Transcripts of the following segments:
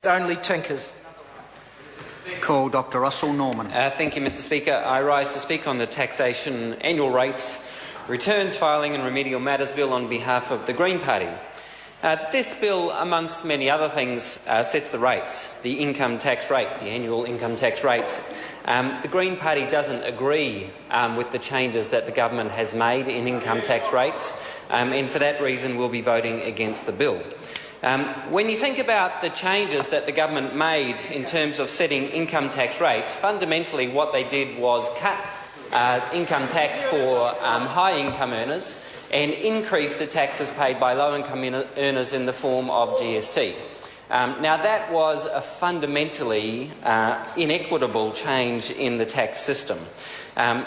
Only Tinkers. Call Dr Russell Norman. Thank you, Mr Speaker. I rise to speak on the Taxation Annual Rates, Returns Filing and Remedial Matters Bill on behalf of the Green Party. This bill, amongst many other things, sets the rates, the income tax rates, the annual income tax rates. The Green Party doesn't agree with the changes that the government has made in income tax rates, and for that reason we'll be voting against the bill. When you think about the changes that the government made in terms of setting income tax rates, fundamentally what they did was cut income tax for high-income earners and increase the taxes paid by low-income earners in the form of GST. Now, that was a fundamentally inequitable change in the tax system.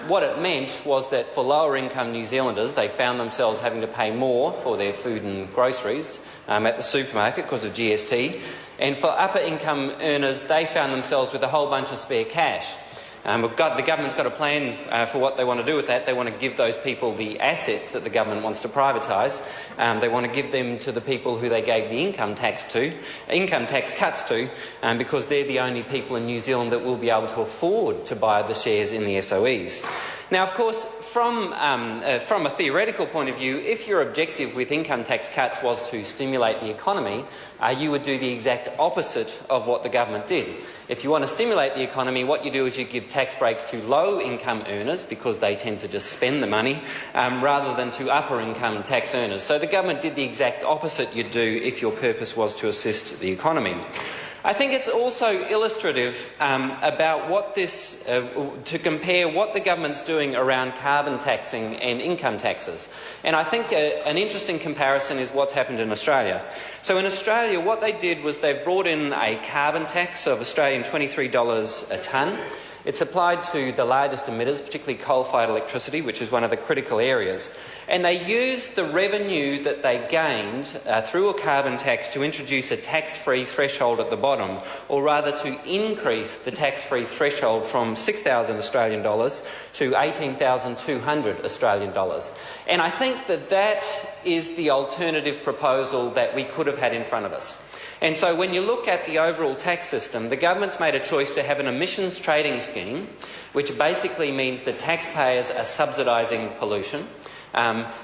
What it meant was that for lower-income New Zealanders, they found themselves having to pay more for their food and groceries at the supermarket because of GST, and for upper-income earners, they found themselves with a whole bunch of spare cash. The government's got a plan for what they want to do with that. They want to give those people the assets that the government wants to privatise. They want to give them to the people who they gave the income tax cuts to, because they're the only people in New Zealand that will be able to afford to buy the shares in the SOEs. Now, of course, from a theoretical point of view, if your objective with income tax cuts was to stimulate the economy, you would do the exact opposite of what the government did. If you want to stimulate the economy, what you do is you give tax breaks to low-income earners because they tend to just spend the money, rather than to upper-income tax earners. So the government did the exact opposite you'd do if your purpose was to assist the economy. I think it's also illustrative about what to compare what the government's doing around carbon taxing and income taxes. And I think an interesting comparison is what's happened in Australia. So in Australia, what they did was they brought in a carbon tax of Australian $23 a tonne. It's applied to the largest emitters, particularly coal-fired electricity, which is one of the critical areas. And they used the revenue that they gained through a carbon tax to introduce a tax-free threshold at the bottom, or rather to increase the tax-free threshold from 6,000 Australian dollars to 18,200 Australian dollars. And I think that that is the alternative proposal that we could have had in front of us. And so when you look at the overall tax system, the government's made a choice to have an emissions trading scheme, which basically means that taxpayers are subsidising pollution.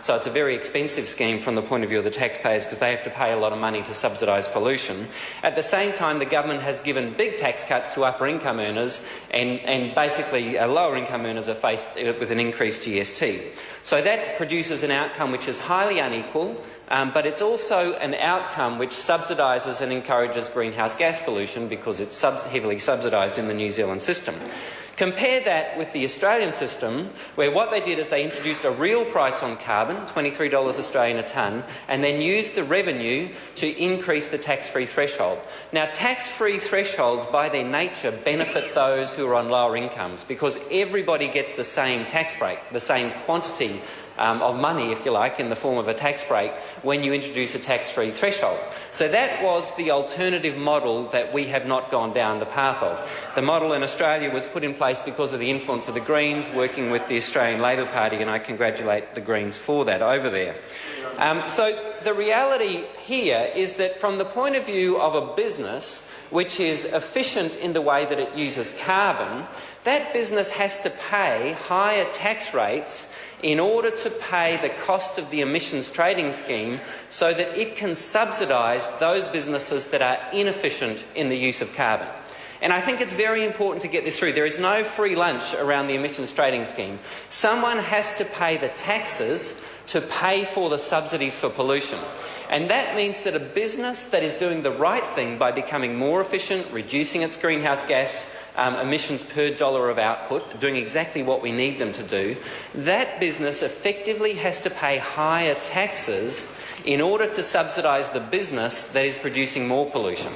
So it's a very expensive scheme from the point of view of the taxpayers because they have to pay a lot of money to subsidise pollution. At the same time, the government has given big tax cuts to upper income earners, and basically lower income earners are faced with an increased GST. So that produces an outcome which is highly unequal, but it's also an outcome which subsidises and encourages greenhouse gas pollution because it's heavily subsidised in the New Zealand system. Compare that with the Australian system, where what they did is they introduced a real price on carbon, $23 Australian a tonne, and then used the revenue to increase the tax-free threshold. Now, tax-free thresholds, by their nature, benefit those who are on lower incomes because everybody gets the same tax break, the same quantity of money, if you like, in the form of a tax break when you introduce a tax-free threshold. So that was the alternative model that we have not gone down the path of. The model in Australia was put in place because of the influence of the Greens working with the Australian Labor Party, and I congratulate the Greens for that over there. So the reality here is that from the point of view of a business which is efficient in the way that it uses carbon, that business has to pay higher tax rates in order to pay the cost of the emissions trading scheme so that it can subsidise those businesses that are inefficient in the use of carbon. And I think it's very important to get this through. There is no free lunch around the emissions trading scheme. Someone has to pay the taxes to pay for the subsidies for pollution. And that means that a business that is doing the right thing by becoming more efficient, reducing its greenhouse gas emissions per dollar of output, doing exactly what we need them to do, that business effectively has to pay higher taxes in order to subsidise the business that is producing more pollution.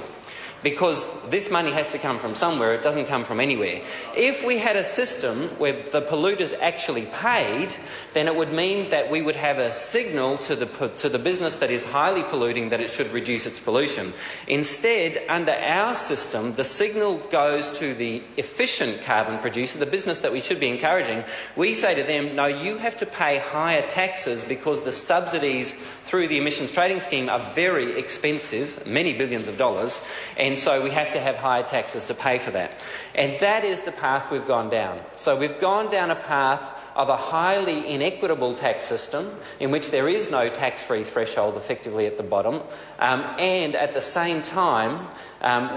Because this money has to come from somewhere, it doesn't come from anywhere. If we had a system where the polluters actually paid, then it would mean that we would have a signal to the business that is highly polluting that it should reduce its pollution. Instead, under our system, the signal goes to the efficient carbon producer, the business that we should be encouraging. We say to them, no, you have to pay higher taxes because the subsidies through the emissions trading scheme are very expensive, many billions of dollars, and and so we have to have higher taxes to pay for that. And that is the path we've gone down. So we've gone down a path of a highly inequitable tax system in which there is no tax-free threshold effectively at the bottom, and at the same time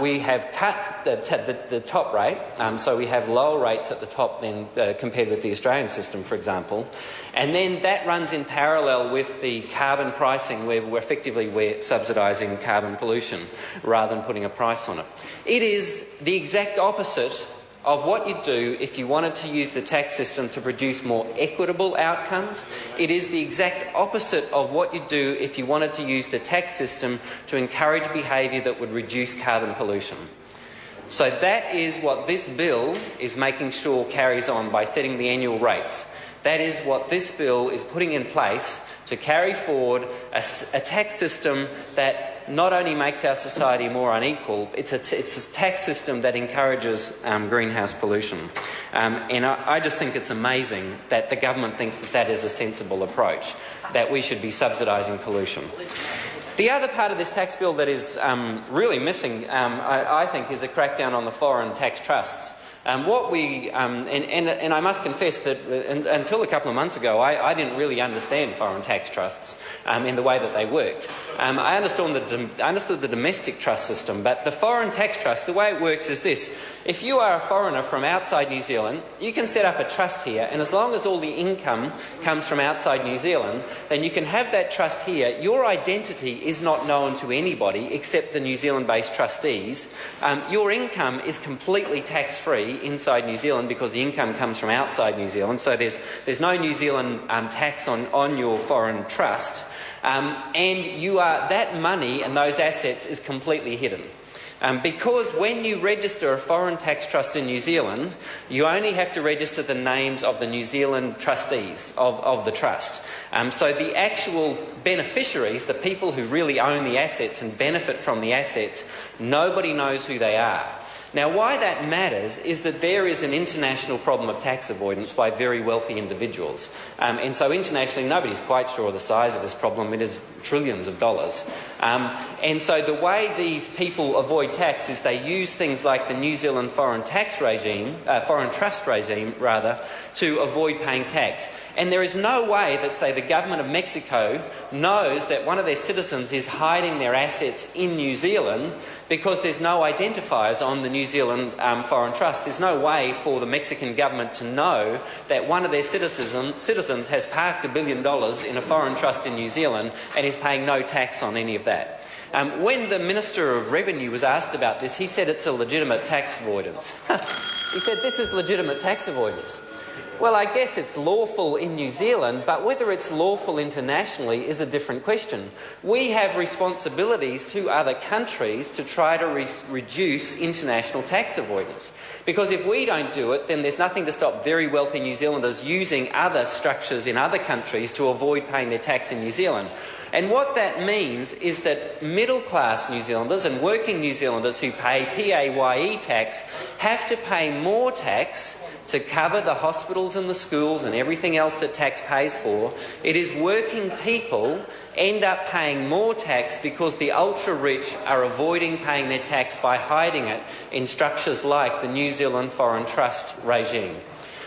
we have cut the top rate, so we have lower rates at the top than compared with the Australian system, for example, and then that runs in parallel with the carbon pricing where we're subsidising carbon pollution rather than putting a price on it. It is the exact opposite of what you'd do if you wanted to use the tax system to produce more equitable outcomes. It is the exact opposite of what you'd do if you wanted to use the tax system to encourage behaviour that would reduce carbon pollution. So that is what this bill is making sure carries on by setting the annual rates. That is what this bill is putting in place to carry forward a tax system that not only makes our society more unequal, it's a tax system that encourages greenhouse pollution. And I just think it's amazing that the government thinks that that is a sensible approach, that we should be subsidising pollution. The other part of this tax bill that is really missing, I think, is a crackdown on the foreign tax trusts. And I must confess that until a couple of months ago, I didn't really understand foreign tax trusts in the way that they worked. I understood the domestic trust system, but the foreign tax trust, the way it works is this. If you are a foreigner from outside New Zealand, you can set up a trust here, and as long as all the income comes from outside New Zealand, then you can have that trust here. Your identity is not known to anybody except the New Zealand-based trustees. Your income is completely tax-free inside New Zealand because the income comes from outside New Zealand, so there's no New Zealand tax on your foreign trust, and that money and those assets is completely hidden. Because when you register a foreign tax trust in New Zealand, you only have to register the names of the New Zealand trustees of the trust. So the actual beneficiaries, the people who really own the assets and benefit from the assets, nobody knows who they are. Now, why that matters is that there is an international problem of tax avoidance by very wealthy individuals. And so internationally, nobody's quite sure of the size of this problem. It is trillions of dollars. And so the way these people avoid tax is they use things like the New Zealand foreign trust regime, to avoid paying tax. And there is no way that, say, the government of Mexico knows that one of their citizens is hiding their assets in New Zealand because there's no identifiers on the New Zealand foreign trust. There's no way for the Mexican government to know that one of their citizens has parked $1 billion in a foreign trust in New Zealand and is paying no tax on any of that. When the Minister of Revenue was asked about this, he said it's a legitimate tax avoidance. He said this is legitimate tax avoidance. Well, I guess it's lawful in New Zealand, but whether it's lawful internationally is a different question. We have responsibilities to other countries to try to reduce international tax avoidance. Because if we don't do it, then there's nothing to stop very wealthy New Zealanders using other structures in other countries to avoid paying their tax in New Zealand. And what that means is that middle-class New Zealanders and working New Zealanders who pay PAYE tax have to pay more tax to cover the hospitals and the schools and everything else that tax pays for. It is working people end up paying more tax because the ultra-rich are avoiding paying their tax by hiding it in structures like the New Zealand Foreign Trust regime.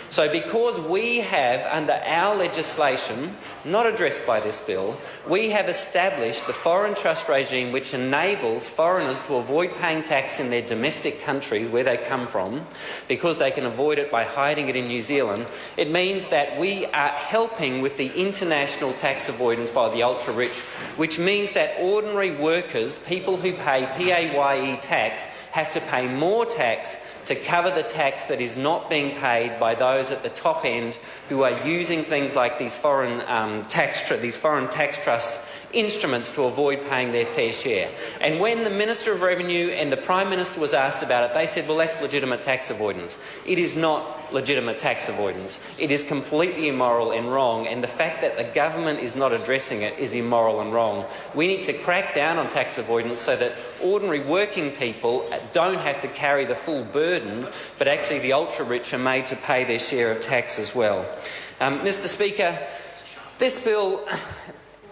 So because we have, under our legislation, not addressed by this bill, we have established the foreign trust regime which enables foreigners to avoid paying tax in their domestic countries where they come from because they can avoid it by hiding it in New Zealand. It means that we are helping with the international tax avoidance by the ultra-rich, which means that ordinary workers, people who pay PAYE tax, have to pay more tax to cover the tax that is not being paid by those at the top end who are using things like these foreign tax trust instruments to avoid paying their fair share. And when the Minister of Revenue and the Prime Minister was asked about it, they said, well, that's legitimate tax avoidance. It is not legitimate tax avoidance. It is completely immoral and wrong, and the fact that the government is not addressing it is immoral and wrong. We need to crack down on tax avoidance so that ordinary working people don't have to carry the full burden, but actually the ultra-rich are made to pay their share of tax as well. Mr. Speaker, this bill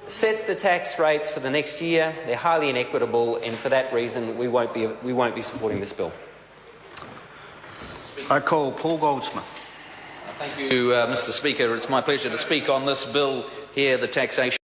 sets the tax rates for the next year. They're highly inequitable, and for that reason we won't be supporting this bill. I call Paul Goldsmith. Thank you, Mr. Speaker. It's my pleasure to speak on this bill here, the Taxation